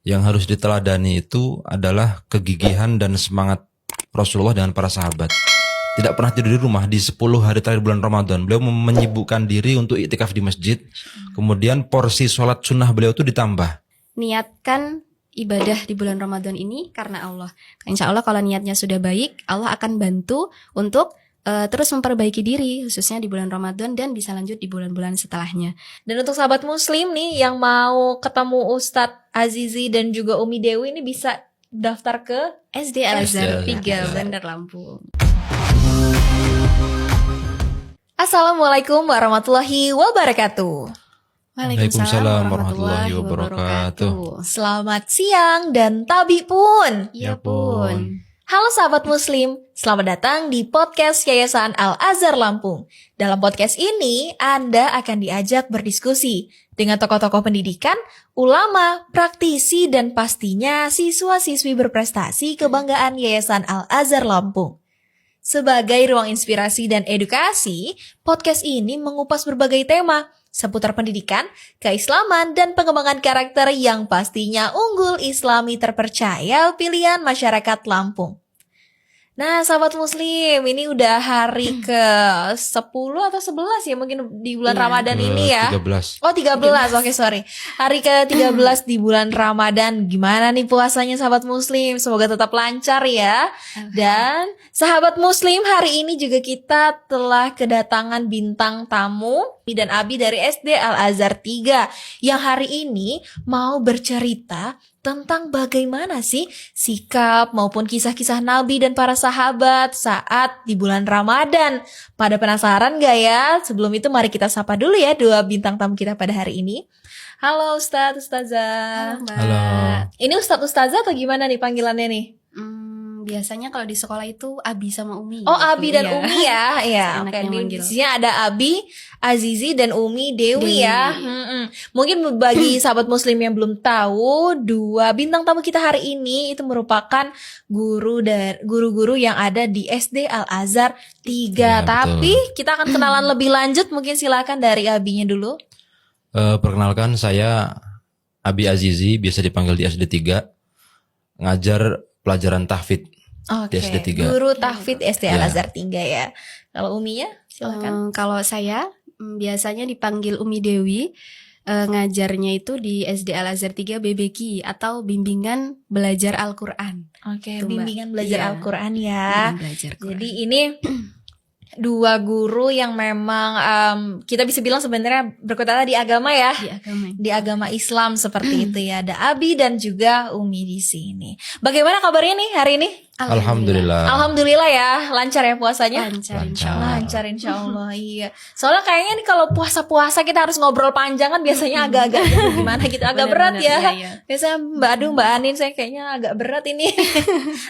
Yang harus diteladani itu adalah kegigihan dan semangat Rasulullah dengan para sahabat. Tidak pernah tidur di rumah di 10 hari terakhir bulan Ramadan. Beliau menyibukkan diri untuk iktikaf di masjid. Kemudian porsi sholat sunnah beliau itu ditambah. Niatkan ibadah di bulan Ramadan ini karena Allah. Insya Allah kalau niatnya sudah baik, Allah akan bantu untuk terus memperbaiki diri, khususnya di bulan Ramadan dan bisa lanjut di bulan-bulan setelahnya. Dan untuk sahabat muslim nih yang mau ketemu Ustadz Azizi dan juga Umi Dewi ini bisa daftar ke SD Al-Azhar SD 3 Bandar Lampung. Assalamualaikum warahmatullahi wabarakatuh. Waalaikumsalam warahmatullahi wabarakatuh. Selamat siang dan tabi pun. Ya pun. Halo sahabat muslim, selamat datang di podcast Yayasan Al-Azhar Lampung. Dalam podcast ini, Anda akan diajak berdiskusi dengan tokoh-tokoh pendidikan, ulama, praktisi, dan pastinya siswa-siswi berprestasi kebanggaan Yayasan Al-Azhar Lampung. Sebagai ruang inspirasi dan edukasi, podcast ini mengupas berbagai tema seputar pendidikan, keislaman, dan pengembangan karakter yang pastinya unggul Islami terpercaya pilihan masyarakat Lampung. Nah, sahabat muslim, ini udah hari ke-10 atau 11 ya mungkin di bulan Ramadan ini ya. 13. Oh, 13. Oke, sorry. Hari ke-13 di bulan Ramadan. Gimana nih puasanya sahabat muslim? Semoga tetap lancar ya. Dan sahabat muslim, hari ini juga kita telah kedatangan bintang tamu dan Abi dari SD Al-Azhar 3 yang hari ini mau bercerita tentang bagaimana sih sikap maupun kisah-kisah Nabi dan para sahabat saat di bulan Ramadan. Pada penasaran gak ya? Sebelum itu mari kita sapa dulu ya dua bintang tamu kita pada hari ini. Halo Ustadz, Ustazah. Halo, Mbak. Halo. Ini Ustadz, Ustazah atau gimana nih panggilannya nih? Biasanya kalau di sekolah itu Abi sama Umi. Oh, Abi dan Iya. Umi ya. Iya, oke. Seenaknya Di manggil. sini ada Abi, Azizi dan Umi Dewi ya. Mungkin bagi sahabat muslim yang belum tahu, dua bintang tamu kita hari ini itu merupakan guru-guru yang ada di SD Al-Azhar 3. Ya, Tapi kita akan kenalan lebih lanjut. Mungkin silakan dari Abinya dulu. Perkenalkan, saya Abi Azizi, biasa dipanggil di SD 3. Ngajar pelajaran tahfidz Oke. di SD 3. Guru tahfidz SD Ya. Al-Azhar 3 ya. Kalau Uminya silakan. Kalau saya biasanya dipanggil Umi Dewi, ngajarnya itu di SD Al-Azhar 3 BBQ atau bimbingan belajar Al-Quran. Oke, Itu, Mbak. bimbingan belajar Iya. Al-Quran ya. Belajar Quran. Jadi ini dua guru yang memang kita bisa bilang sebenarnya berkutat di agama ya. di agama. Di agama Islam seperti itu ya. Ada Abi dan juga Umi di sini. Bagaimana kabarnya nih hari ini? Alhamdulillah. Alhamdulillah ya, lancar ya puasanya. Lancar Lancar. insya Allah. Lancar insya Allah, iya. Soalnya kayaknya nih kalau puasa-puasa kita harus ngobrol panjang kan biasanya agak-agak gimana gitu, agak berat ya. Benar-benar, iya. Biasanya Mbak Anin saya kayaknya agak berat ini.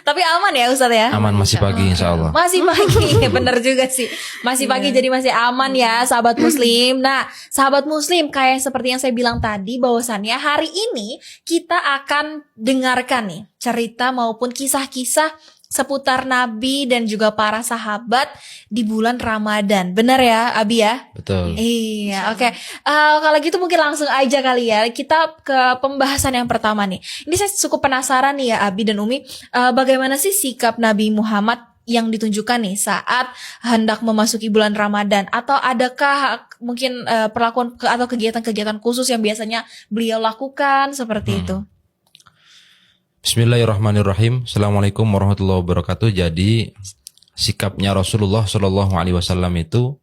Tapi aman ya Ustadz ya? Aman, masih pagi insya Allah. Masih pagi, bener juga sih. Masih pagi jadi masih aman ya sahabat muslim. Nah sahabat muslim kayak seperti yang saya bilang tadi bahwasannya hari ini kita akan dengarkan nih cerita maupun kisah-kisah seputar Nabi dan juga para sahabat di bulan Ramadan. Benar ya Abi ya? Betul. Iya, oke. Kalau gitu mungkin langsung aja kali ya. Kita ke pembahasan yang pertama nih. Ini saya cukup penasaran nih ya Abi dan Umi. Bagaimana sih sikap Nabi Muhammad yang ditunjukkan nih saat hendak memasuki bulan Ramadan? Atau adakah mungkin perlakuan atau kegiatan-kegiatan khusus yang biasanya beliau lakukan seperti itu? Bismillahirrahmanirrahim. Assalamualaikum warahmatullahi wabarakatuh. Jadi sikapnya Rasulullah Shallallahu Alaihi Wasallam itu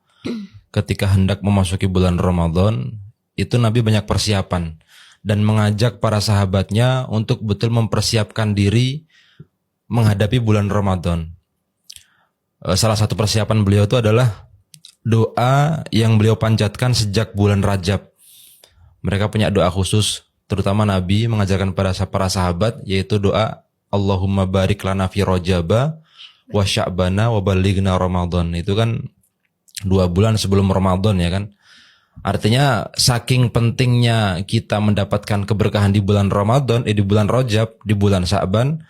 ketika hendak memasuki bulan Ramadan itu Nabi banyak persiapan dan mengajak para sahabatnya untuk betul mempersiapkan diri menghadapi bulan Ramadan. Salah satu persiapan beliau itu adalah doa yang beliau panjatkan sejak bulan Rajab. Mereka punya doa khusus. Terutama Nabi mengajarkan pada para sahabat yaitu doa Allahumma barik lana fi Rajaba wa Sya'bana wa balighna Ramadan. Itu kan 2 bulan sebelum Ramadan ya kan. Artinya saking pentingnya kita mendapatkan keberkahan di bulan Ramadan, di bulan Rajab, di bulan Sya'ban.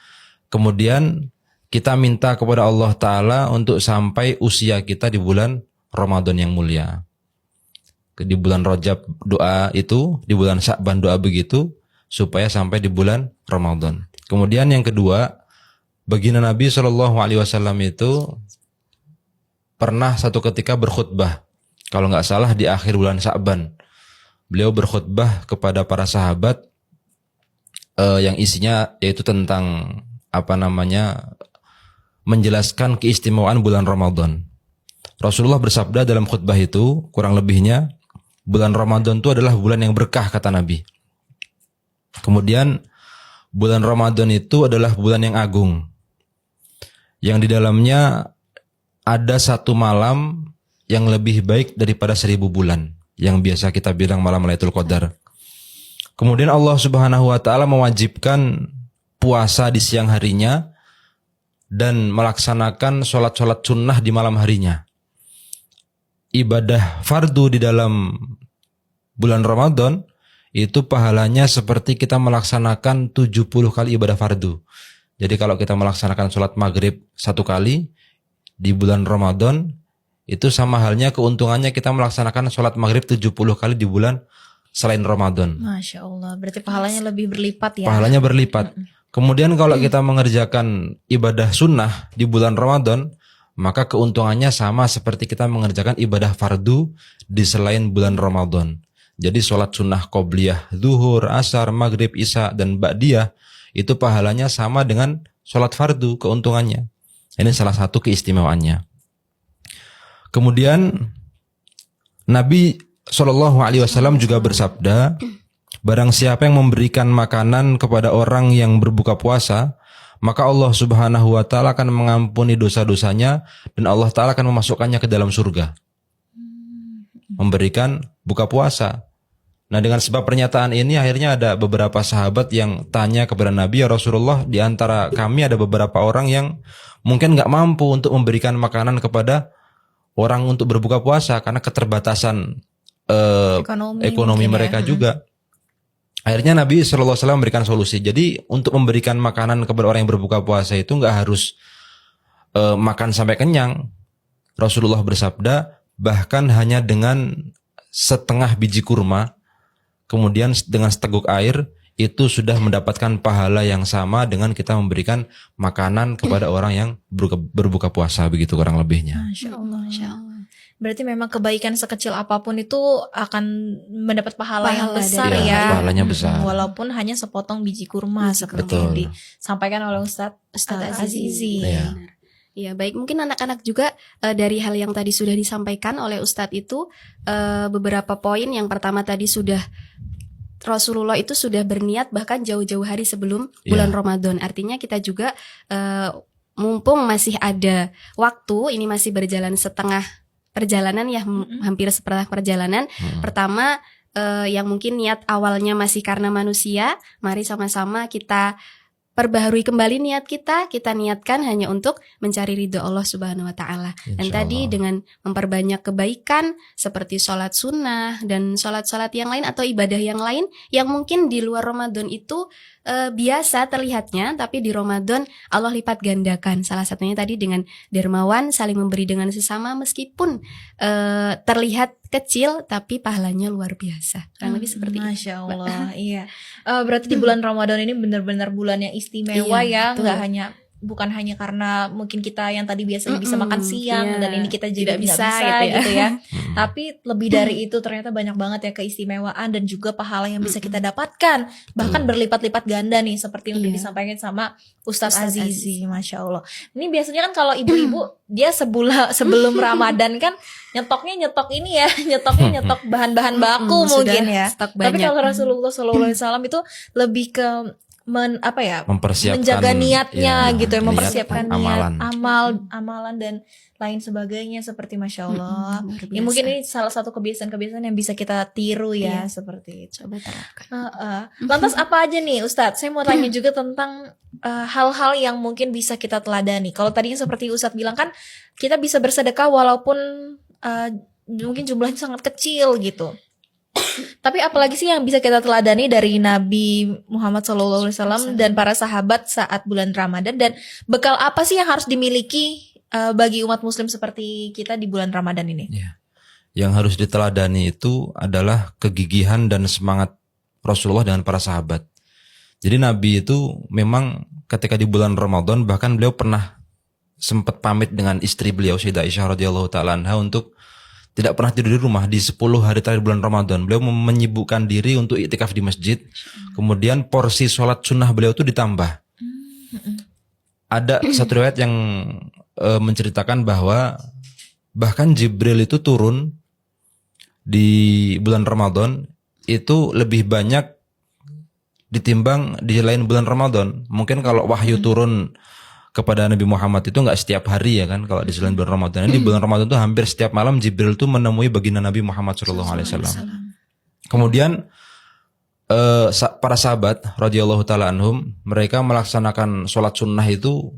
Kemudian kita minta kepada Allah Ta'ala untuk sampai usia kita di bulan Ramadan yang mulia. Di bulan Rajab doa itu, di bulan Sya'ban doa begitu, supaya sampai di bulan Ramadan. Kemudian yang kedua, baginda Nabi Shallallahu Alaihi Wasallam itu pernah satu ketika berkhutbah, kalau nggak salah di akhir bulan Sa'ban. Beliau berkhutbah kepada para sahabat yang isinya yaitu tentang menjelaskan keistimewaan bulan Ramadan. Rasulullah bersabda dalam khutbah itu, kurang lebihnya, bulan Ramadan itu adalah bulan yang berkah, kata Nabi. Kemudian bulan Ramadan itu adalah bulan yang agung, yang di dalamnya ada satu malam yang lebih baik daripada 1000 bulan, yang biasa kita bilang malam Lailatul Qadar. Kemudian Allah Subhanahu wa taala mewajibkan puasa di siang harinya dan melaksanakan sholat-sholat sunnah di malam harinya. Ibadah fardu di dalam bulan Ramadan itu pahalanya seperti kita melaksanakan 70 kali ibadah fardu. Jadi kalau kita melaksanakan sholat maghrib 1 kali di bulan Ramadan, itu sama halnya keuntungannya kita melaksanakan sholat maghrib 70 kali di bulan selain Ramadan. Masya Allah, berarti pahalanya lebih berlipat ya. Pahalanya berlipat. Kemudian kalau kita mengerjakan ibadah sunnah di bulan Ramadan, maka keuntungannya sama seperti kita mengerjakan ibadah fardu di selain bulan Ramadan. Jadi sholat sunnah qobliyah, zuhur, asar, maghrib, isya, dan ba'diyah, itu pahalanya sama dengan sholat fardu keuntungannya. Ini salah satu keistimewaannya. Kemudian Nabi SAW juga bersabda, barang siapa yang memberikan makanan kepada orang yang berbuka puasa, maka Allah Subhanahu wa taala akan mengampuni dosa-dosanya dan Allah taala akan memasukkannya ke dalam surga. Memberikan buka puasa. Nah, dengan sebab pernyataan ini akhirnya ada beberapa sahabat yang tanya kepada Nabi, ya Rasulullah, di antara kami ada beberapa orang yang mungkin nggak mampu untuk memberikan makanan kepada orang untuk berbuka puasa karena keterbatasan ekonomi mereka juga. Akhirnya Nabi SAW memberikan solusi. Jadi untuk memberikan makanan kepada orang yang berbuka puasa itu nggak harus makan sampai kenyang. Rasulullah bersabda, bahkan hanya dengan setengah biji kurma, kemudian dengan seteguk air, itu sudah mendapatkan pahala yang sama dengan kita memberikan makanan kepada orang yang berbuka puasa, begitu kurang lebihnya. Masya Allah. Berarti memang kebaikan sekecil apapun itu akan mendapat pahala yang besar ya. Pahalanya besar. Walaupun hanya sepotong biji kurma seperti yang disampaikan oleh Ustadz Azizi. Ya, baik, mungkin anak-anak juga dari hal yang tadi sudah disampaikan oleh Ustadz itu beberapa poin. Yang pertama tadi sudah Rasulullah itu sudah berniat bahkan jauh-jauh hari sebelum bulan Ramadan. Artinya kita juga mumpung masih ada waktu, ini masih berjalan setengah perjalanan ya, hampir sepertiga perjalanan. Pertama yang mungkin niat awalnya masih karena manusia, mari sama-sama kita perbaharui kembali niat kita niatkan hanya untuk mencari ridho Allah Subhanahu wa taala. Dan tadi dengan memperbanyak kebaikan seperti sholat sunnah dan sholat-sholat yang lain atau ibadah yang lain yang mungkin di luar Ramadan itu biasa terlihatnya, tapi di Ramadan Allah lipat gandakan. Salah satunya tadi dengan dermawan, saling memberi dengan sesama meskipun terlihat kecil tapi pahalanya luar biasa. Kurang lebih seperti itu. Masya Allah. Iya. Berarti di bulan Ramadan ini benar-benar bulan yang istimewa ya, nggak bukan hanya karena mungkin kita yang tadi biasanya bisa makan siang dan ini kita jadi nggak bisa gitu ya. Tapi lebih dari itu ternyata banyak banget ya keistimewaan dan juga pahala yang bisa kita dapatkan, bahkan berlipat-lipat ganda nih seperti yang disampaikan sama Ustadz Azizi. Masya Allah. Ini biasanya kan kalau ibu-ibu dia sebelum Ramadan kan nyetoknya nyetok bahan-bahan baku mungkin ya. Tapi kalau Rasulullah SAW itu lebih ke mempersiapkan, menjaga niatnya gitu ya, mempersiapkan amalan. amalan dan lain sebagainya seperti Masya Allah. Ini mungkin ini salah satu kebiasaan-kebiasaan yang bisa kita tiru ya, seperti itu. Coba terapkan. Lantas apa aja nih Ustadz? Saya mau tanya juga tentang hal-hal yang mungkin bisa kita teladani. Kalau tadinya seperti Ustadz bilang kan kita bisa bersedekah walaupun mungkin jumlahnya sangat kecil gitu. Tapi apalagi sih yang bisa kita teladani dari Nabi Muhammad SAW dan para sahabat saat bulan Ramadan, dan bekal apa sih yang harus dimiliki bagi umat muslim seperti kita di bulan Ramadan ini? Ya. Yang harus diteladani itu adalah kegigihan dan semangat Rasulullah dengan para sahabat. Jadi Nabi itu memang ketika di bulan Ramadan bahkan beliau pernah sempat pamit dengan istri beliau Sayyidah Aisyah radhiyallahu taala anha untuk tidak pernah tidur di rumah di 10 hari terakhir bulan Ramadan. Beliau menyibukkan diri untuk iktikaf di masjid. Kemudian porsi sholat sunnah beliau itu ditambah. Ada satu riwayat yang menceritakan bahwa bahkan Jibril itu turun di bulan Ramadan itu lebih banyak ditimbang di lain bulan Ramadan. Mungkin kalau wahyu turun kepada Nabi Muhammad itu nggak setiap hari ya kan, kalau di selain bulan Ramadan. Di bulan Ramadan itu hampir setiap malam Jibril itu menemui baginda Nabi Muhammad SAW. Kemudian para sahabat radhiyallahu taala anhum, mereka melaksanakan sholat sunnah itu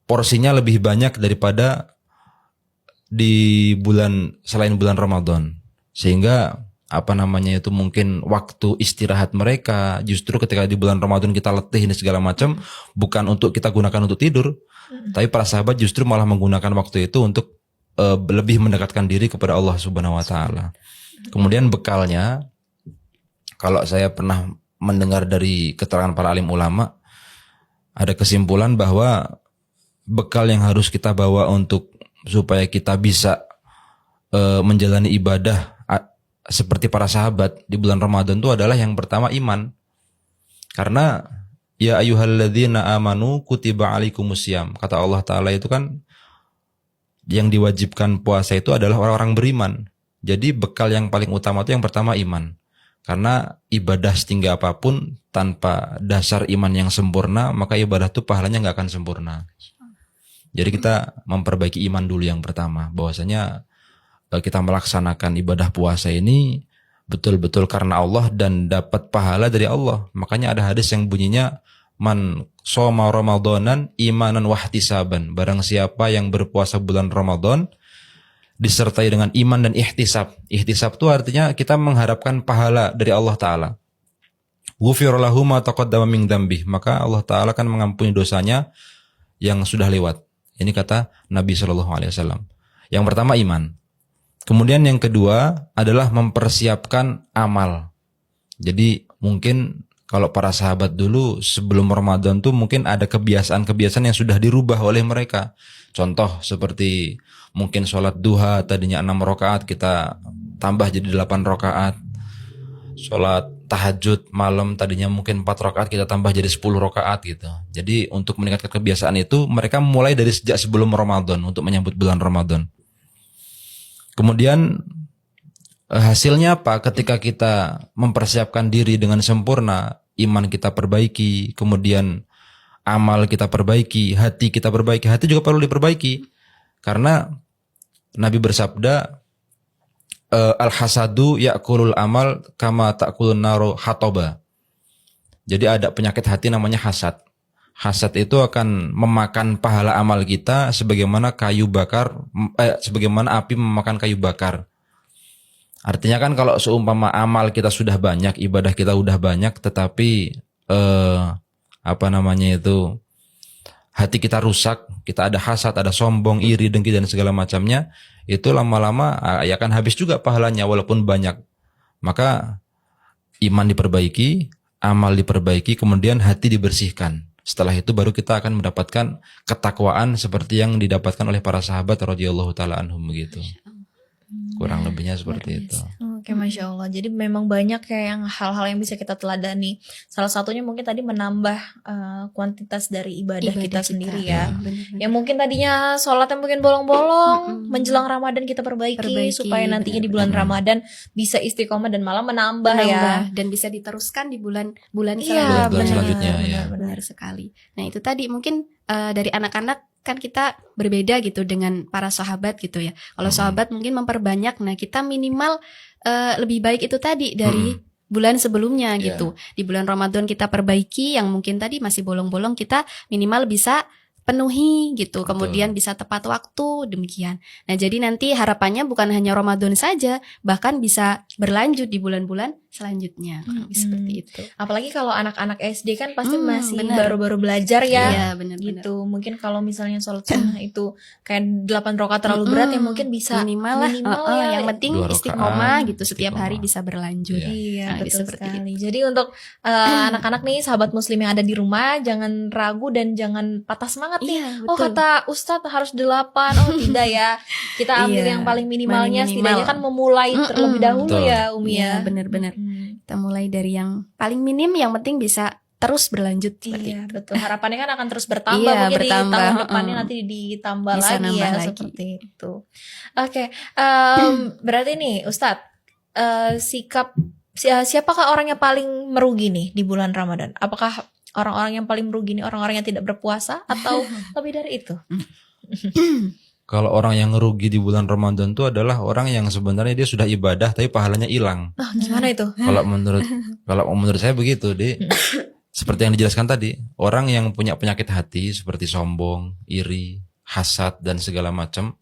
porsinya lebih banyak daripada di bulan selain bulan Ramadan, sehingga itu mungkin waktu istirahat mereka justru ketika di bulan Ramadan kita letih dan segala macam bukan untuk kita gunakan untuk tidur, tapi para sahabat justru malah menggunakan waktu itu untuk lebih mendekatkan diri kepada Allah Subhanahu wa taala. Kemudian bekalnya, kalau saya pernah mendengar dari keterangan para alim ulama, ada kesimpulan bahwa bekal yang harus kita bawa untuk supaya kita bisa menjalani ibadah seperti para sahabat di bulan Ramadan itu adalah yang pertama iman. Karena ya ayyuhalladzina amanu kutiba alaikumusiyam, kata Allah Ta'ala itu kan yang diwajibkan puasa itu adalah orang-orang beriman. Jadi bekal yang paling utama itu yang pertama iman. Karena ibadah setinggi apapun tanpa dasar iman yang sempurna, maka ibadah itu pahalanya nggak akan sempurna. Jadi kita memperbaiki iman dulu yang pertama, bahwasanya kita melaksanakan ibadah puasa ini betul-betul karena Allah dan dapat pahala dari Allah. Makanya ada hadis yang bunyinya man shoma ramadanan imanan wahtisaban. Barang siapa yang berpuasa bulan Ramadan disertai dengan iman dan ihtisab. Ihtisab itu artinya kita mengharapkan pahala dari Allah Ta'ala. Ghufira lahu ma taqaddama min dzambih. Maka Allah Ta'ala akan mengampuni dosanya yang sudah lewat. Ini kata Nabi SAW. Yang pertama iman. Kemudian yang kedua adalah mempersiapkan amal. Jadi mungkin kalau para sahabat dulu sebelum Ramadan tuh mungkin ada kebiasaan-kebiasaan yang sudah dirubah oleh mereka. Contoh seperti mungkin sholat duha tadinya 6 rakaat kita tambah jadi 8 rakaat. Sholat tahajud malam tadinya mungkin 4 rakaat kita tambah jadi 10 rakaat gitu. Jadi untuk meningkatkan kebiasaan itu mereka mulai dari sejak sebelum Ramadan untuk menyambut bulan Ramadan. Kemudian hasilnya apa? Ketika kita mempersiapkan diri dengan sempurna, iman kita perbaiki, kemudian amal kita perbaiki, hati kita perbaiki. Hati juga perlu diperbaiki. Karena Nabi bersabda, al-hasadu ya'kulul amal kama ta'kulun naru hatoba. Jadi ada penyakit hati namanya hasad. Hasad itu akan memakan pahala amal kita sebagaimana sebagaimana api memakan kayu bakar. Artinya kan kalau seumpama amal kita sudah banyak, ibadah kita udah banyak, tetapi hati kita rusak, kita ada hasad, ada sombong, iri, dengki dan segala macamnya, itu lama-lama ya akan habis juga pahalanya walaupun banyak. Maka iman diperbaiki, amal diperbaiki, kemudian hati dibersihkan. Setelah itu baru kita akan mendapatkan ketakwaan seperti yang didapatkan oleh para sahabat radhiyallahu taala anhum begitu. Kurang lebihnya seperti itu. Oke, Masya Allah. Jadi memang banyak kayak yang hal-hal yang bisa kita teladani. Salah satunya mungkin tadi menambah kuantitas dari ibadah kita sendiri ya. Yang mungkin tadinya sholatnya mungkin bolong-bolong, menjelang Ramadan kita perbaiki supaya nantinya di bulan Ramadan bisa istiqomah dan malah menambah ya. Dan bisa diteruskan di bulan selanjutnya. Benar sekali. Nah itu tadi mungkin dari anak-anak kan kita berbeda gitu dengan para sahabat gitu ya. Kalau sahabat mungkin memperbanyak, nah kita minimal lebih baik itu tadi dari bulan sebelumnya gitu. Di bulan Ramadan kita perbaiki yang mungkin tadi masih bolong-bolong, kita minimal bisa penuhi gitu, Betul. kemudian bisa tepat waktu, demikian. Nah, jadi nanti harapannya bukan hanya Ramadan saja, bahkan bisa berlanjut di bulan-bulan selanjutnya, kurang lebih seperti itu. Apalagi kalau anak-anak SD kan pasti masih benar. baru-baru belajar ya. Iya, benar-benar. Gitu. Mungkin kalau misalnya sholat sunnah itu kayak 8 rakaat terlalu berat ya mungkin bisa minimal ya. yang penting 2 rakaat, istiqomah gitu, setiap hari istiqomah. bisa berlanjut. Iya. Iya, Nah, betul seperti sekali. Jadi untuk anak-anak nih, sahabat muslim yang ada di rumah, jangan ragu dan jangan patah semangat nih. Iya, Oh, betul. kata Ustadz harus 8. Oh, tidak ya. Kita ambil Iya, yang paling minimalnya, paling setidaknya minimal. kan memulai terlebih dahulu Betul. ya, Umi Iya, ya. benar-benar. Mm-mm. Kita mulai dari yang paling minim, yang penting bisa terus berlanjut seperti Iya, itu. betul. Harapannya kan akan terus bertambah. Iya, Mungkin bertambah, di tahun depannya heeh. nanti ditambah Bisa lagi nambah ya, lagi. seperti itu. Oke, berarti nih Ustadz, siapakah orang yang paling merugi nih di bulan Ramadan? Apakah orang-orang yang paling merugi nih orang-orang yang tidak berpuasa atau lebih dari itu? Kalau orang yang ngerugi di bulan Ramadan itu adalah orang yang sebenarnya dia sudah ibadah tapi pahalanya hilang. Oh, gimana itu? Kalau menurut saya begitu, seperti yang dijelaskan tadi, orang yang punya penyakit hati seperti sombong, iri, hasad dan segala macam,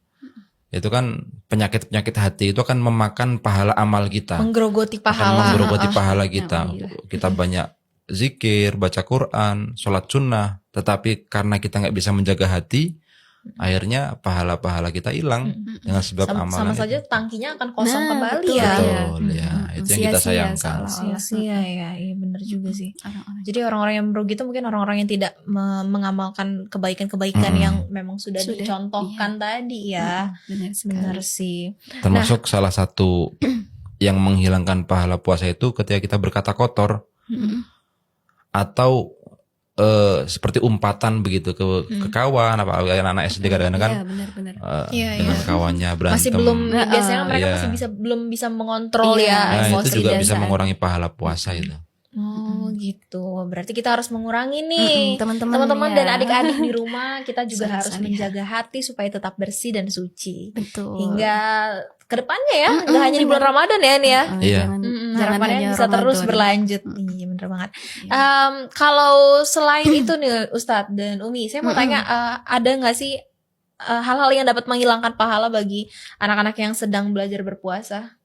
itu kan penyakit-penyakit hati itu akan memakan pahala amal kita. Menggerogoti Akan pahala. menggerogoti pahala kita. Alhamdulillah. Kita banyak zikir, baca Quran, sholat sunnah, tetapi karena kita nggak bisa menjaga hati, akhirnya pahala-pahala kita hilang dengan sebab Sama amalan saja itu. tangkinya akan kosong Nah, kembali betul. ya. Betul, ya. Itu yang kita Sia-sia sayangkan. seolah-olah. Sia-sia ya, iya benar juga sih. Orang-orang. Jadi orang-orang yang merugi itu mungkin orang-orang yang tidak mengamalkan kebaikan-kebaikan yang memang sudah dicontohkan tadi ya. Benar sekali. Benar sih. Termasuk salah satu yang menghilangkan pahala puasa itu ketika kita berkata kotor atau seperti umpatan begitu ke kawan, apa anak-anak SD kadang-kadang kan Iya, benar-benar. Iya, dengan iya. kawannya berantem. Masih belum biasanya mereka Iya. masih belum bisa mengontrol Iya, ya Nah, emosi itu juga dan bisa saat- mengurangi pahala puasa itu. Oh gitu. Berarti kita harus mengurangi nih. Teman-teman Teman-teman ya. dan adik-adik di rumah, kita juga Salih harus salihah. menjaga hati supaya tetap bersih dan suci. Betul. Hingga kedepannya ya, nggak hanya di bulan Ramadan ya ini ya. Iya. Jangan Harapannya hanya bisa terus Ramadan. berlanjut. Iya bener banget. Iya. Kalau selain itu nih Ustadz dan Umi, saya mau tanya, ada nggak sih hal-hal yang dapat menghilangkan pahala bagi anak-anak yang sedang belajar berpuasa?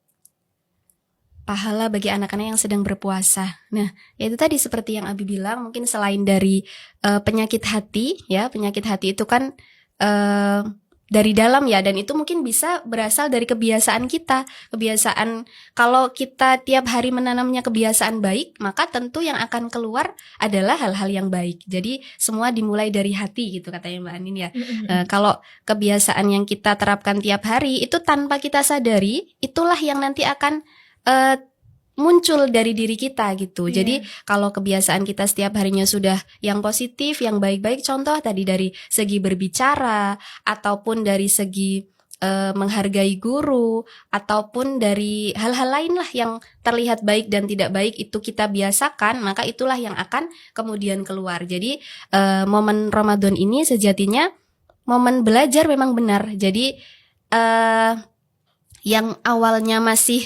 Pahala bagi anak-anak yang sedang berpuasa. Nah, ya itu tadi seperti yang Abi bilang, mungkin selain dari penyakit hati, ya penyakit hati itu kan dari dalam ya, dan itu mungkin bisa berasal dari kebiasaan kita. Kebiasaan, kalau kita tiap hari menanamnya kebiasaan baik, maka tentu yang akan keluar adalah hal-hal yang baik. Jadi semua dimulai dari hati gitu katanya Mbak Anin ya. Kalau kebiasaan yang kita terapkan tiap hari itu tanpa kita sadari, itulah yang nanti akan muncul dari diri kita gitu. Iya. Jadi kalau kebiasaan kita setiap harinya sudah yang positif, yang baik-baik, contoh tadi dari segi berbicara, ataupun dari segi menghargai guru, ataupun dari hal-hal lain lah yang terlihat baik dan tidak baik, itu kita biasakan, maka itulah yang akan kemudian keluar. Jadi momen Ramadan ini sejatinya momen belajar memang benar. Jadi yang awalnya masih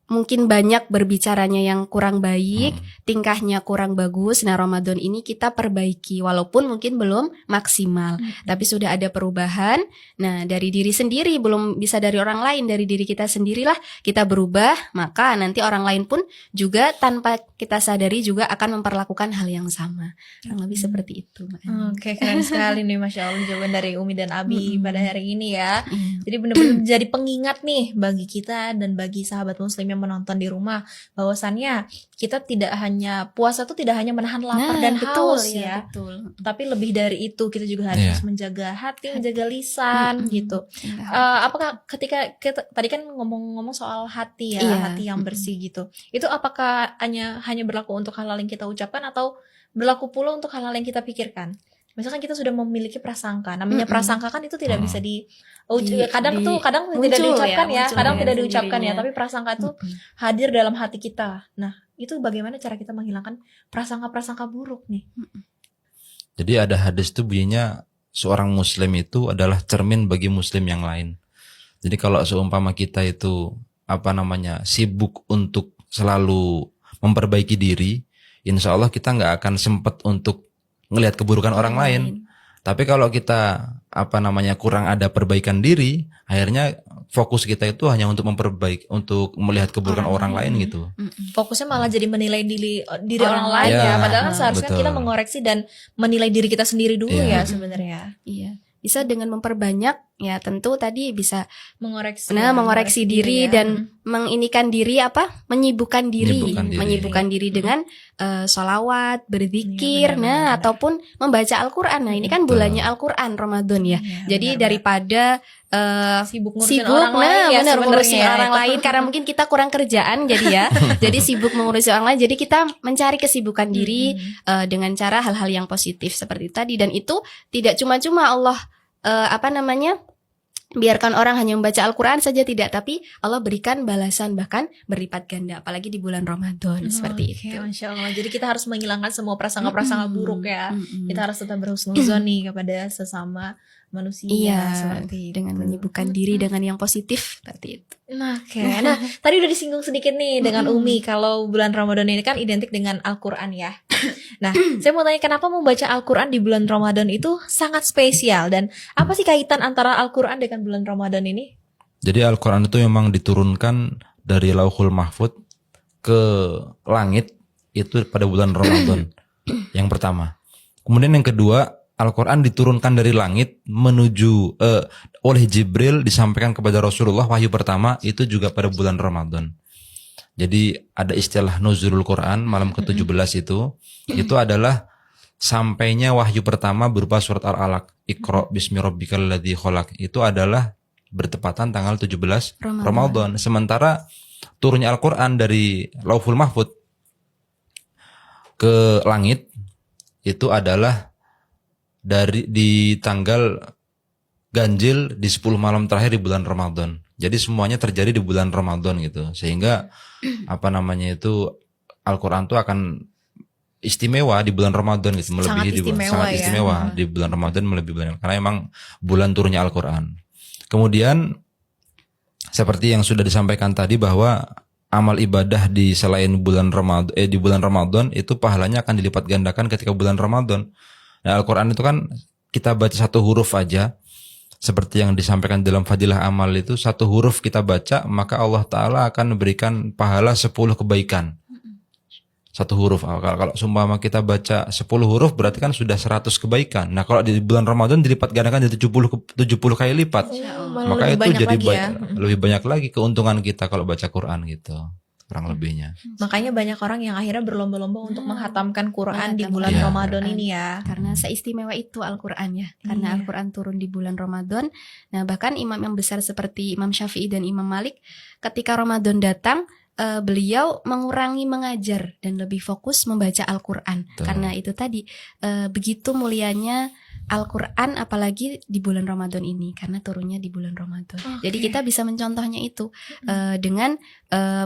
mungkin banyak berbicaranya yang kurang baik, tingkahnya kurang bagus. Nah, Ramadan ini kita perbaiki walaupun mungkin belum maksimal, tapi sudah ada perubahan. Nah, dari diri sendiri, belum bisa dari orang lain, dari diri kita sendirilah kita berubah, maka nanti orang lain pun juga tanpa kita sadari juga akan memperlakukan hal yang sama. Kurang lebih seperti itu, Mbak Ani. Oke, keren sekali nih, Masya Allah, jawaban dari Umi dan Abi pada hari ini ya. Iya. Jadi benar-benar jadi pengingat nih bagi kita dan bagi sahabat muslim yang menonton di rumah, bahwasannya kita tidak hanya puasa tuh tidak hanya menahan lapar dan haus ya, betul. tapi lebih dari itu kita juga harus menjaga hati, menjaga lisan gitu. Apakah ketika kita tadi kan ngomong-ngomong soal hati ya, Iya. hati yang bersih gitu, itu apakah hanya berlaku untuk hal-hal yang kita ucapkan atau berlaku pula untuk hal-hal yang kita pikirkan? Misalkan kita sudah memiliki prasangka, namanya prasangka kan itu tidak bisa kadang tidak muncul diucapkan ya, kadang muncul tidak ya diucapkan ya, sendirinya. tapi prasangka itu hadir dalam hati kita. Nah, itu bagaimana cara kita menghilangkan prasangka-prasangka buruk nih? Jadi ada hadis itu bunyinya seorang muslim itu adalah cermin bagi muslim yang lain. Jadi kalau seumpama kita itu sibuk untuk selalu memperbaiki diri, insya Allah kita nggak akan sempat untuk ngelihat keburukan orang lain. Tapi kalau kita kurang ada perbaikan diri, akhirnya fokus kita itu hanya untuk untuk melihat keburukan orang lain gitu. Fokusnya malah jadi menilai diri orang lain lain. ya. Ya, Padahal kan seharusnya betul. kita mengoreksi dan menilai diri kita sendiri dulu Iya. ya sebenarnya. Iya. Bisa dengan memperbanyak, ya tentu tadi bisa Mengoreksi. mengoreksi diri ya. dan menginikan diri menyibukkan diri, Menyibukkan diri dengan sholawat, berzikir, Iya, benar-benar. ataupun membaca Al-Quran. Nah ini kan Betul. bulannya Al-Quran Ramadan ya. Iya, Jadi benar-benar. daripada sibuk ngurusin sibuk, orang lain ya benar sebenarnya ngurusin ya. orang lain karena mungkin kita kurang kerjaan jadi ya. Jadi sibuk mengurusi orang lain. Jadi kita mencari kesibukan diri dengan cara hal-hal yang positif seperti tadi, dan itu tidak cuma-cuma Allah biarkan orang hanya membaca Al-Quran saja, tidak, tapi Allah berikan balasan bahkan berlipat ganda, apalagi di bulan Ramadan seperti Oke, itu. Masya Allah. Jadi kita harus menghilangkan semua prasangka-prasangka buruk ya. Mm-mm. Kita harus tetap berhusnuzon nih kepada sesama manusia Iya, seperti dengan itu. menyibukkan diri dengan yang positif seperti itu. Nah, oke. Nah, tadi udah disinggung sedikit nih dengan Umi kalau bulan Ramadan ini kan identik dengan Al-Qur'an ya. Nah, saya mau tanya kenapa membaca Al-Qur'an di bulan Ramadan itu sangat spesial, dan apa sih kaitan antara Al-Qur'an dengan bulan Ramadan ini? Jadi Al-Quran itu memang diturunkan dari Lauhul Mahfud ke langit itu pada bulan Ramadan. Yang pertama. Kemudian yang kedua, Al-Quran diturunkan dari langit menuju oleh Jibril, disampaikan kepada Rasulullah, wahyu pertama itu juga pada bulan Ramadan. Jadi ada istilah nuzulul Quran malam ke-17 itu adalah sampainya wahyu pertama berupa surat Al-Alaq, Iqra bismi rabbikal ladzi khalaq, itu adalah bertepatan tanggal 17 Ramadan. Sementara turunnya Al-Quran dari Lauhul Mahfud ke langit itu adalah di tanggal ganjil di 10 malam terakhir di bulan Ramadan. Jadi semuanya terjadi di bulan Ramadan gitu. Sehingga Al-Quran itu akan istimewa di bulan Ramadan gitu, melebihi sangat istimewa di bulan Ramadan, melebihi bulan, karena emang bulan turunnya Al-Quran. Kemudian seperti yang sudah disampaikan tadi bahwa amal ibadah di selain bulan Ramadan di bulan Ramadan itu pahalanya akan dilipat gandakan ketika bulan Ramadan. Nah, Al-Quran itu kan kita baca satu huruf aja, seperti yang disampaikan dalam Fadilah Amal itu, satu huruf kita baca maka Allah Ta'ala akan memberikan pahala 10 kebaikan. Satu huruf. Kalau seumpama kita baca 10 huruf berarti kan sudah 100 kebaikan. Nah kalau di bulan Ramadan dilipat gandakan jadi 70 kali lipat. Maka itu jadi lebih banyak lagi keuntungan kita kalau baca Quran gitu. Kurang lebihnya. Makanya banyak orang yang akhirnya berlomba-lomba untuk menghatamkan Quran di bulan Iya. Ramadan ini ya. Karena seistimewa itu Al-Quran ya. Karena Iya. Al-Quran turun di bulan Ramadan. Nah bahkan imam yang besar seperti Imam Syafi'i dan Imam Malik, ketika Ramadan datang, beliau mengurangi mengajar dan lebih fokus membaca Al-Quran. Betul. Karena itu tadi begitu mulianya Al-Quran, apalagi di bulan Ramadan ini, karena turunnya di bulan Ramadan. Oke. Jadi kita bisa mencontohnya itu dengan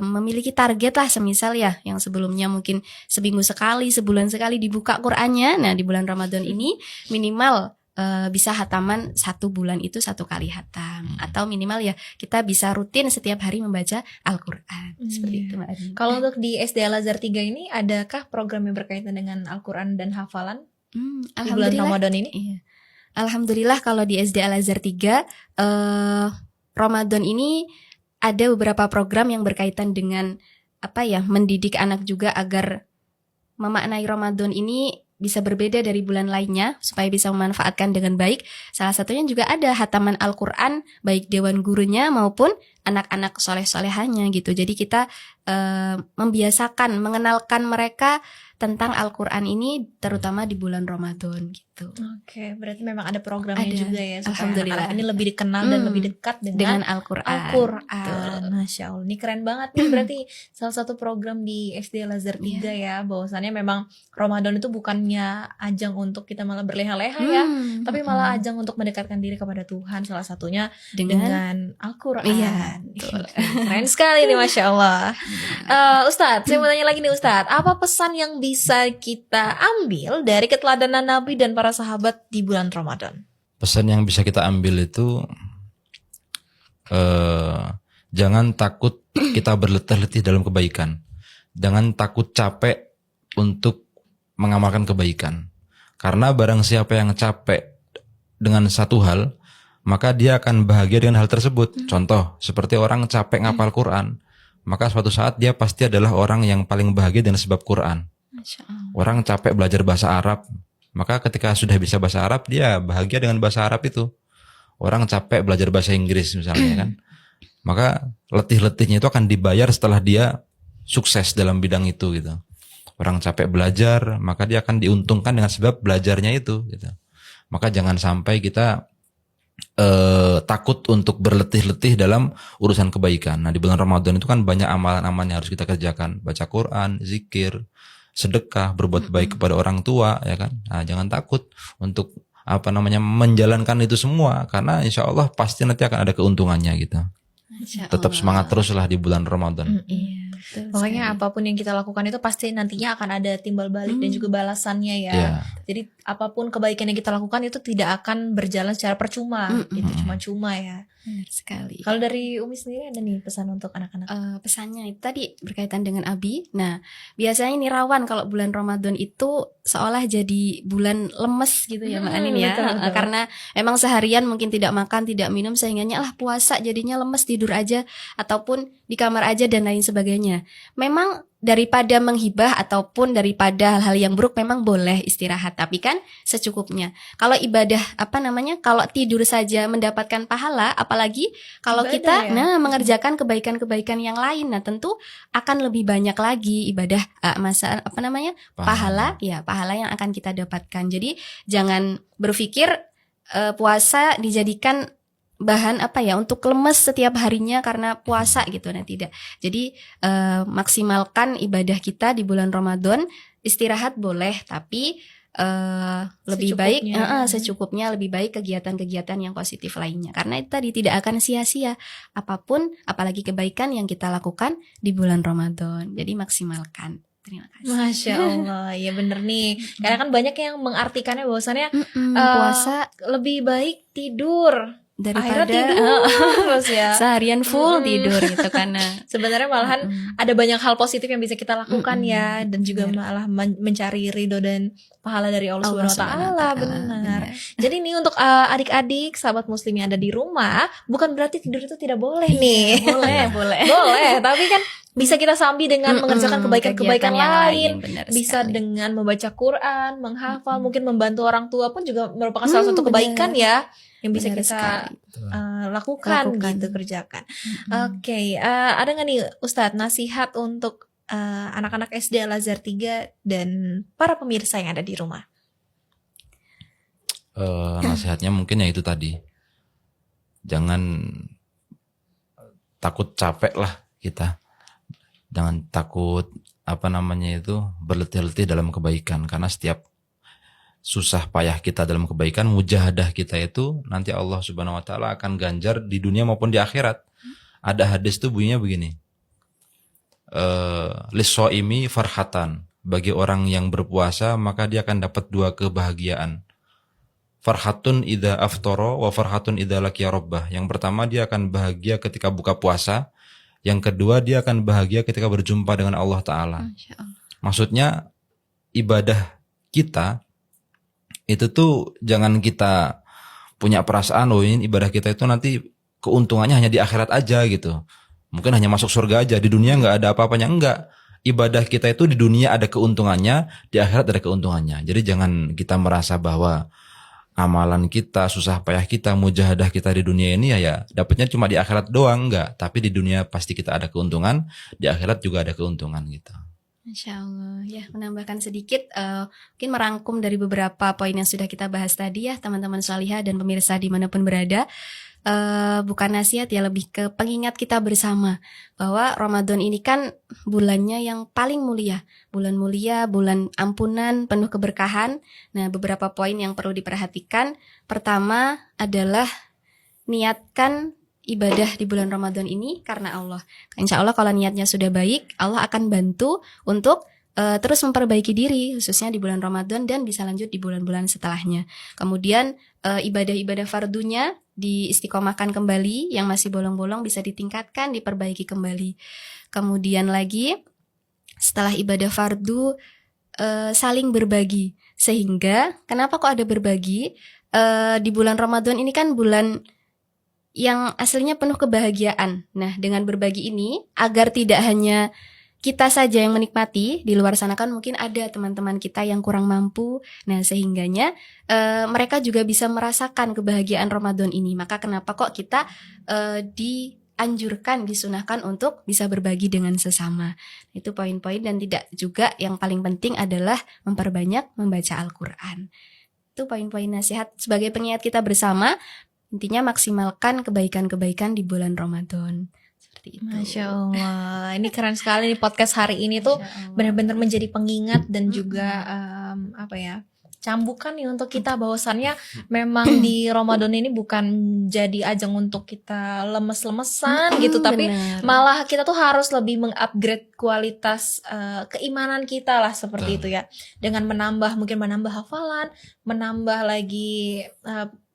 memiliki target lah, semisal ya yang sebelumnya mungkin seminggu sekali, sebulan sekali dibuka Qurannya. Nah di bulan Ramadan ini minimal bisa hataman 1 bulan itu 1 kali hatam, atau minimal ya kita bisa rutin setiap hari membaca Al-Quran. Seperti Iya. itu Mbak Arin. Kalau untuk di SD Al-Azhar 3 ini, adakah program yang berkaitan dengan Al-Quran dan hafalan di bulan Alhamdulillah. Ramadan ini? Iya. Alhamdulillah kalau di SD Al-Azhar 3 Ramadan ini ada beberapa program yang berkaitan dengan mendidik anak juga agar memaknai Ramadan ini bisa berbeda dari bulan lainnya supaya bisa memanfaatkan dengan baik. Salah satunya juga ada hataman Al-Quran baik dewan gurunya maupun anak-anak soleh-solehannya gitu. Jadi kita membiasakan, mengenalkan mereka tentang Al-Quran ini terutama di bulan Ramadan gitu. Oke, berarti memang ada programnya Ada. juga ya supaya Alhamdulillah. anak-anak ini lebih dikenal dan lebih dekat Dengan dengan Al-Quran. Al-Quran. Masya Allah, ini keren banget nih. Berarti salah satu program di SD Al-Azhar 3 ya, bahwasannya memang Ramadan itu bukannya ajang untuk kita malah berleha-leha ya, tapi malah ajang untuk mendekatkan diri kepada Tuhan, salah satunya dengan Al-Quran. Iya, betul. Keren sekali nih, Masya Allah. Ustadz, saya mau tanya lagi nih Ustadz, apa pesan yang bisa kita ambil dari keteladanan Nabi dan para sahabat di bulan Ramadan? Pesan yang bisa kita ambil itu jangan takut kita berletih-letih dalam kebaikan. Jangan takut capek untuk mengamalkan kebaikan. Karena barang siapa yang capek dengan satu hal, maka dia akan bahagia dengan hal tersebut. Contoh, seperti orang capek ngapal Quran, maka suatu saat dia pasti adalah orang yang paling bahagia dengan sebab Quran. Masya Allah. Orang capek belajar bahasa Arab, maka ketika sudah bisa bahasa Arab, dia bahagia dengan bahasa Arab itu. Orang capek belajar bahasa Inggris misalnya kan, maka letih-letihnya itu akan dibayar setelah dia sukses dalam bidang itu gitu. Orang capek belajar, maka dia akan diuntungkan dengan sebab belajarnya itu gitu. Maka jangan sampai kita takut untuk berletih-letih dalam urusan kebaikan. Nah, di bulan Ramadan itu kan banyak amalan-amalan yang harus kita kerjakan, baca Quran, zikir, sedekah, berbuat baik kepada orang tua, ya kan. Nah, jangan takut untuk menjalankan itu semua, karena insya Allah pasti nanti akan ada keuntungannya gitu. Masya Tetap Allah. semangat teruslah di bulan Ramadan. Iya, betul Pokoknya sekali. apapun yang kita lakukan itu pasti nantinya akan ada timbal balik dan juga balasannya ya. Iya. Jadi apapun kebaikan yang kita lakukan itu tidak akan berjalan secara percuma, gitu cuma-cuma ya. Benar sekali. Kalau dari Umi sendiri ada nih pesan untuk anak-anak? Pesannya itu tadi berkaitan dengan Abi. Nah, biasanya ini rawan kalau bulan Ramadan itu seolah jadi bulan lemes gitu ya Mbak Anin ya. Betul. Karena emang seharian mungkin tidak makan, tidak minum, sehingganya puasa jadinya lemes, tidur aja ataupun di kamar aja dan lain sebagainya. Memang daripada menghibah ataupun daripada hal-hal yang buruk memang boleh istirahat, tapi kan secukupnya. Kalau ibadah kalau tidur saja mendapatkan pahala, apalagi kalau Ibadah kita ya. mengerjakan kebaikan-kebaikan yang lain, nah tentu akan lebih banyak lagi ibadah pahala yang akan kita dapatkan. Jadi jangan berpikir puasa dijadikan bahan untuk lemes setiap harinya karena puasa gitu. Nah, tidak. Jadi maksimalkan ibadah kita di bulan Ramadan. Istirahat boleh, tapi lebih baik secukupnya, lebih baik kegiatan-kegiatan yang positif lainnya, karena itu tadi tidak akan sia-sia apapun, apalagi kebaikan yang kita lakukan di bulan Ramadan. Jadi maksimalkan. Terima kasih. Masya Allah, ya bener nih. Karena kan banyak yang mengartikannya bahwasannya Puasa lebih baik tidur daripada akhirnya tidur terus ya. seharian full tidur gitu, karena Sebenarnya malahan ada banyak hal positif yang bisa kita lakukan ya, dan juga malah mencari ridho dan pahala dari Allah Subhanahu wa taala. Benar. Jadi nih untuk adik-adik sahabat muslim yang ada di rumah, bukan berarti tidur itu tidak boleh nih. boleh. Boleh, tapi kan bisa kita sambil dengan mengerjakan kebaikan-kebaikan kegiatan yang lain. benar Bisa sekali. dengan membaca Quran, menghafal, mungkin membantu orang tua pun juga merupakan salah satu kebaikan ya yang bisa Benar kita sekali. lakukan gitu, kerjakan. Oke, ada nggak nih Ustadz nasihat untuk anak-anak SD Al-Azhar 3 dan para pemirsa yang ada di rumah? Nasihatnya mungkin ya itu tadi, jangan takut capek lah kita, jangan takut berletih-letih dalam kebaikan, karena setiap susah payah kita dalam kebaikan, mujahadah kita itu nanti Allah Subhanahu wa taala akan ganjar di dunia maupun di akhirat. Ada hadis tuh bunyinya begini, lis-shaimi farhatan, bagi orang yang berpuasa maka dia akan dapat dua kebahagiaan. Farhatun idza aftara wa farhatun idza laqiya rabbah. Yang pertama dia akan bahagia ketika buka puasa, yang kedua dia akan bahagia ketika berjumpa dengan Allah taala. Masya Allah. Maksudnya ibadah kita itu tuh jangan kita punya perasaan ini ibadah kita itu nanti keuntungannya hanya di akhirat aja gitu. Mungkin hanya masuk surga aja, di dunia nggak ada apa-apanya. Enggak. Ibadah kita itu di dunia ada keuntungannya, di akhirat ada keuntungannya. Jadi jangan kita merasa bahwa amalan kita, susah payah kita, mujahadah kita di dunia ini ya dapatnya cuma di akhirat doang. Enggak. Tapi di dunia pasti kita ada keuntungan, di akhirat juga ada keuntungan gitu. Masya Allah, ya menambahkan sedikit, mungkin merangkum dari beberapa poin yang sudah kita bahas tadi ya teman-teman salihah dan pemirsa dimanapun berada. Bukan nasihat ya, lebih ke pengingat kita bersama bahwa Ramadan ini kan bulannya yang paling mulia, bulan mulia, bulan ampunan, penuh keberkahan. Nah, beberapa poin yang perlu diperhatikan. Pertama adalah niatkan ibadah di bulan Ramadan ini karena Allah. Insya Allah kalau niatnya sudah baik, Allah akan bantu untuk terus memperbaiki diri, khususnya di bulan Ramadan dan bisa lanjut di bulan-bulan setelahnya. Kemudian ibadah-ibadah fardunya diistiqomahkan kembali, yang masih bolong-bolong bisa ditingkatkan, diperbaiki kembali. Kemudian lagi setelah ibadah fardu saling berbagi. Sehingga kenapa kok ada berbagi? di bulan Ramadan ini kan bulan yang aslinya penuh kebahagiaan. Nah, dengan berbagi ini agar tidak hanya kita saja yang menikmati, di luar sana kan mungkin ada teman-teman kita yang kurang mampu. Nah, sehingganya mereka juga bisa merasakan kebahagiaan Ramadan ini. Maka kenapa kok kita dianjurkan, disunahkan untuk bisa berbagi dengan sesama. Itu poin-poin, dan tidak juga yang paling penting adalah memperbanyak membaca Al-Quran. Itu poin-poin nasihat sebagai pengingat kita bersama. Intinya maksimalkan kebaikan-kebaikan di bulan Ramadan. Seperti itu. Masya Allah, ini keren sekali nih podcast hari ini tuh benar-benar menjadi pengingat dan juga cambukan nih untuk kita bahwasannya memang di Ramadan ini bukan jadi ajang untuk kita lemes-lemesan gitu, tapi Benar. malah kita tuh harus lebih mengupgrade kualitas keimanan kita lah seperti itu ya, dengan mungkin menambah hafalan, menambah lagi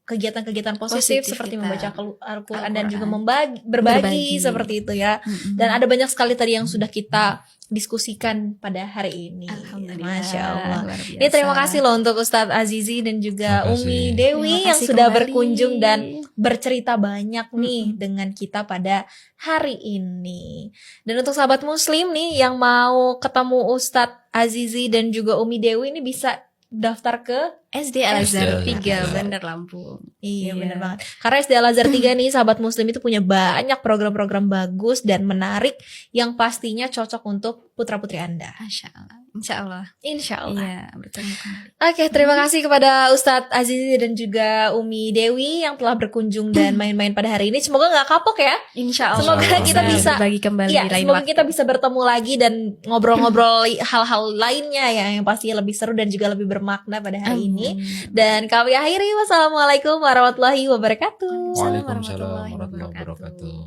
kegiatan-kegiatan positif Positif seperti kita. membaca Al-Quran dan Al-Quran. juga berbagi Berbagi. seperti itu ya. Dan ada banyak sekali tadi yang sudah kita diskusikan pada hari ini. Alhamdulillah. Masya Allah. Luar biasa. Ini terima kasih loh untuk Ustadz Azizi dan juga Terima kasih. Umi Dewi Terima yang kasih sudah kembali. berkunjung dan bercerita banyak nih dengan kita pada hari ini. Dan untuk sahabat muslim nih yang mau ketemu Ustadz Azizi dan juga Umi Dewi ini bisa daftar ke SD Al-Azhar SD 3 Al-Azhar. Bandar Lampung. Iya Iya. benar banget. Karena SD Al-Azhar 3 nih sahabat muslim itu punya banyak program-program bagus dan menarik yang pastinya cocok untuk putra-putri Anda. Masya Allah. Insya Allah. Insya Allah. Iya, bertemu kembali. Oke, terima kasih kepada Ustadz Azizi dan juga Umi Dewi yang telah berkunjung dan main-main pada hari ini. Semoga nggak kapok ya. Insya Allah. Semoga kita bisa berbagi kembali Iya, lain semoga waktu. kita bisa bertemu lagi dan ngobrol-ngobrol hal-hal lainnya yang pastinya lebih seru dan juga lebih bermakna pada hari ini. Dan kami akhiri, wassalamualaikum warahmatullahi wabarakatuh. Waalaikumsalam warahmatullahi warahmatullahi wabarakatuh. wabarakatuh.